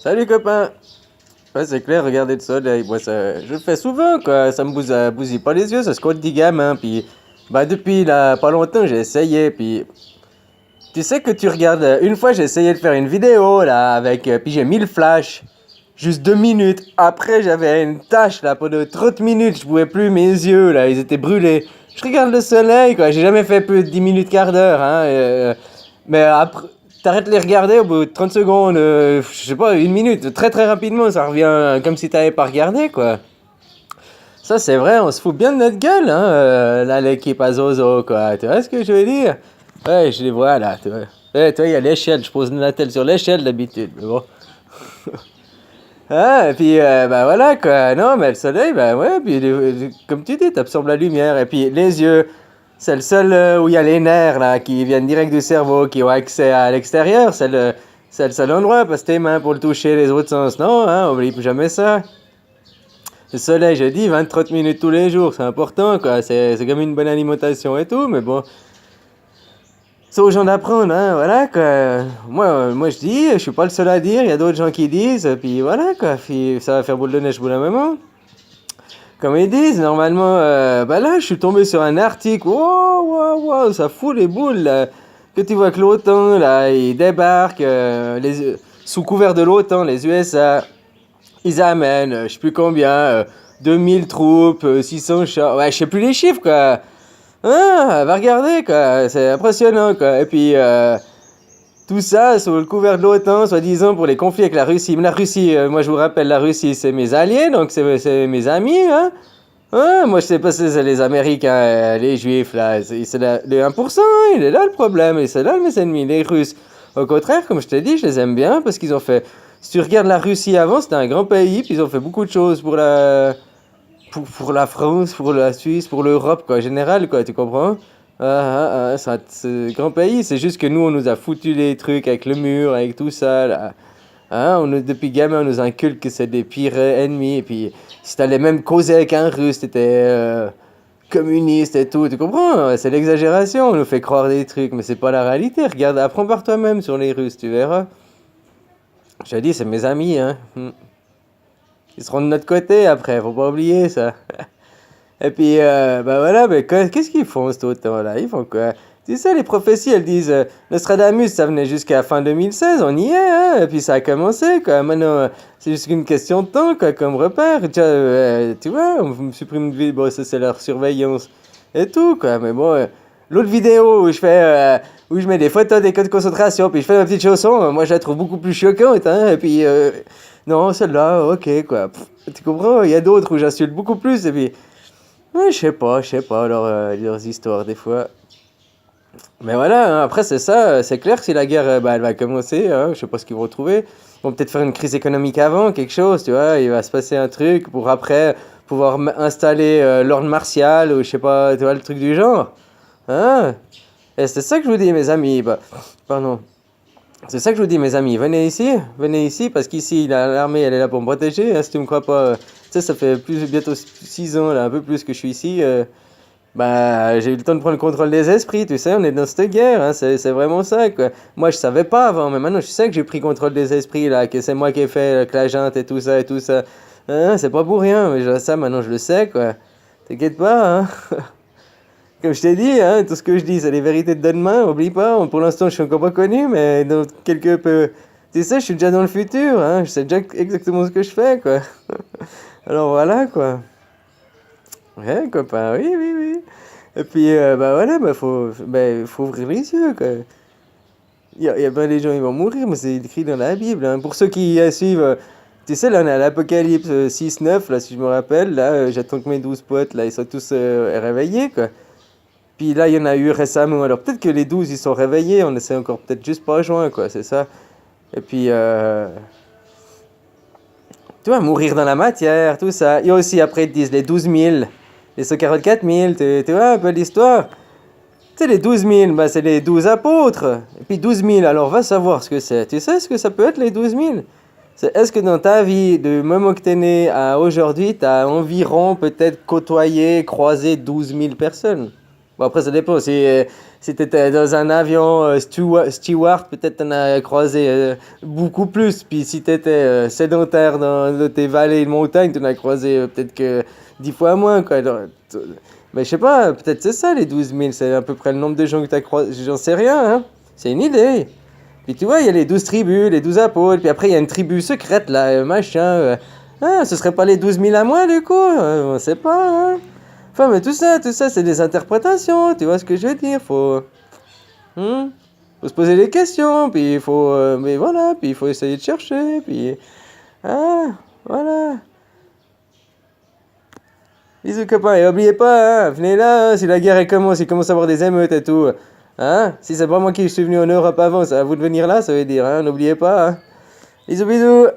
Salut copain. Ouais, c'est clair, regarder le soleil. Moi, ça, je le fais souvent, quoi. Ça me bousille pas les yeux, ça se compte des gamins. Puis, bah, depuis là, pas longtemps, j'ai essayé. Puis, tu sais que tu regardes. Une fois, j'ai essayé de faire une vidéo, là, avec. Puis, j'ai mis le flash. Juste 2 minutes. Après, j'avais une tâche, là, pendant 30 minutes. Je pouvais plus, mes yeux, là, ils étaient brûlés. Je regarde le soleil, quoi. J'ai jamais fait plus de 10 minutes, quart d'heure, hein. Mais après, t'arrêtes de les regarder au bout de 30 secondes, je sais pas, 1 minute, très très rapidement, ça revient comme si t'avais pas regardé, quoi. Ça, c'est vrai, on se fout bien de notre gueule, hein, là, l'équipe à Zozo, quoi. Tu vois ce que je veux dire? Ouais, je les vois, là, tu vois. Ouais, toi, il y a l'échelle, je pose la tête sur l'échelle d'habitude, mais bon. Ah, et puis, bah voilà, quoi. Non, mais le soleil, bah ouais, puis comme tu dis, t'absorbes la lumière. Et puis, les yeux, c'est le seul où il y a les nerfs, là, qui viennent direct du cerveau, qui ont accès à l'extérieur. C'est le seul endroit, parce que tes mains pour le toucher, les autres sens, non, hein, oublie jamais ça. Le soleil, je dis, 20-30 minutes tous les jours, c'est important, quoi. C'est comme une bonne alimentation et tout, mais bon, c'est aux gens d'apprendre, hein, voilà, quoi. Moi, je dis, je suis pas le seul à dire, il y a d'autres gens qui disent, puis voilà, quoi. Puis ça va faire boule de neige pour la maman. Comme ils disent, normalement, bah là, je suis tombé sur un article, wow, wow, wow, ça fout les boules, là. Que tu vois que l'OTAN, là, ils débarquent, sous couvert de l'OTAN, les USA, ils amènent, je sais plus combien, 2000 troupes, 600 chars, ouais, je sais plus les chiffres, quoi. Ah, va regarder, quoi, c'est impressionnant, quoi. Et puis, tout ça sous le couvert de l'OTAN, soi-disant pour les conflits avec la Russie. Mais la Russie, moi je vous rappelle, la Russie c'est mes alliés, donc c'est mes amis, hein. Ouais, moi je sais pas si c'est les Américains, les Juifs, là, c'est les 1%, hein, il est là le problème, et c'est là mes ennemis, les Russes. Au contraire, comme je t'ai dit, je les aime bien parce qu'ils ont fait. Si tu regardes la Russie avant, c'était un grand pays, puis ils ont fait beaucoup de choses pour la France, pour la Suisse, pour l'Europe, quoi, en général, quoi, tu comprends? C'est un grand pays, c'est juste que nous, on nous a foutu des trucs avec le mur, avec tout ça, là. Hein, depuis gamin, on nous inculque que c'est des pires ennemis, et puis si t'allais même causer avec un Russe, t'étais communiste et tout, tu comprends? C'est l'exagération, on nous fait croire des trucs, mais c'est pas la réalité. Regarde, apprends par toi-même sur les Russes, tu verras. Je te dis, c'est mes amis, hein. Ils seront de notre côté après, faut pas oublier ça. Et puis, bah voilà, mais qu'est-ce qu'ils font ce temps-là? Ils font quoi? Tu sais, les prophéties, elles disent Nostradamus, ça venait jusqu'à fin 2016, on y est, hein? Et puis ça a commencé, quoi. Maintenant, c'est juste une question de temps, quoi, comme repère. Tu vois, on me supprime de vie, bon, ça c'est leur surveillance et tout, quoi. Mais bon, l'autre vidéo où où je mets des photos des codes de concentration, puis je fais ma petite chanson, moi je la trouve beaucoup plus choquante, hein? Et puis, non, celle-là, ok, quoi. Tu comprends? Il y a d'autres où j'insulte beaucoup plus, et puis. Ouais, je sais pas, leurs histoires des fois. Mais voilà, hein, après c'est ça, c'est clair que si la guerre bah, elle va commencer, hein, je sais pas ce qu'ils vont trouver. Ils vont peut-être faire une crise économique avant, quelque chose, tu vois, il va se passer un truc pour après pouvoir installer l'ordre martial ou je sais pas, tu vois, le truc du genre. Hein? Et c'est ça que je vous dis, mes amis. Bah, pardon. C'est ça que je vous dis, mes amis. Venez ici, parce qu'ici, l'armée, elle est là pour me protéger. Hein, si tu me crois pas, tu sais, ça fait bientôt 6 ans, là, un peu plus que je suis ici. Bah, j'ai eu le temps de prendre le contrôle des esprits, tu sais, on est dans cette guerre, hein, c'est vraiment ça, quoi. Moi, je savais pas avant, mais maintenant, je sais que j'ai pris contrôle des esprits, là, que c'est moi qui ai fait avec la junte et tout ça et tout ça. Hein, c'est pas pour rien, mais ça, maintenant, je le sais, quoi. T'inquiète pas, hein. Comme je t'ai dit, hein, tout ce que je dis, c'est les vérités de demain, oublie pas. Pour l'instant, je suis encore pas connu, mais dans quelques peu. Tu sais, je suis déjà dans le futur, hein, je sais déjà exactement ce que je fais, quoi. Alors voilà, quoi. Ouais, copain, oui, oui, oui. Et puis, bah voilà, faut ouvrir les yeux, quoi. Il y a pas des gens, ils vont mourir, mais c'est écrit dans la Bible, hein. Pour ceux qui suivent, tu sais, là, on est à l'Apocalypse 6-9, là, si je me rappelle, là, j'attends que mes 12 potes, là, ils sont tous réveillés, quoi. Puis là, il y en a eu récemment. Alors peut-être que les 12 ils sont réveillés, on essaie encore peut-être juste pas joint, quoi, c'est ça. Et puis, tu vois, mourir dans la matière, tout ça. Il y a aussi, après, ils te disent les 12 000, les 144 000, tu vois un peu l'histoire. Tu sais, les 12 000, bah, c'est les 12 apôtres. Et puis 12 000, alors va savoir ce que c'est. Tu sais ce que ça peut être, les 12 000? Est-ce que dans ta vie, du moment que t'es né à aujourd'hui, t'as environ peut-être côtoyé, croisé 12 000 personnes? Bon, après, ça dépend. Si t'étais dans un avion steward, peut-être t'en as croisé beaucoup plus. Puis si t'étais sédentaire dans tes vallées de montagne, t'en as croisé peut-être que 10 fois moins, quoi. Mais je sais pas, peut-être c'est ça les 12 000, c'est à peu près le nombre de gens que t'as croisé. J'en sais rien, hein. C'est une idée. Puis tu vois, il y a les 12 tribus, les 12 apôtres, puis après il y a une tribu secrète là, machin. Ce serait pas les 12 000 à moi du coup? On sait pas, hein. Enfin, mais tout ça, c'est des interprétations, tu vois ce que je veux dire? Hmm, faut se poser des questions, puis il faut, mais voilà, puis il faut essayer de chercher, puis, ah, voilà. Bisous copains, et oubliez pas, hein, venez là, hein, si la guerre elle commence, il commence à avoir des émeutes et tout, hein, si c'est pas moi qui suis venu en Europe avant, c'est à vous de venir là, ça veut dire, hein, n'oubliez pas, hein. Bisous bisous!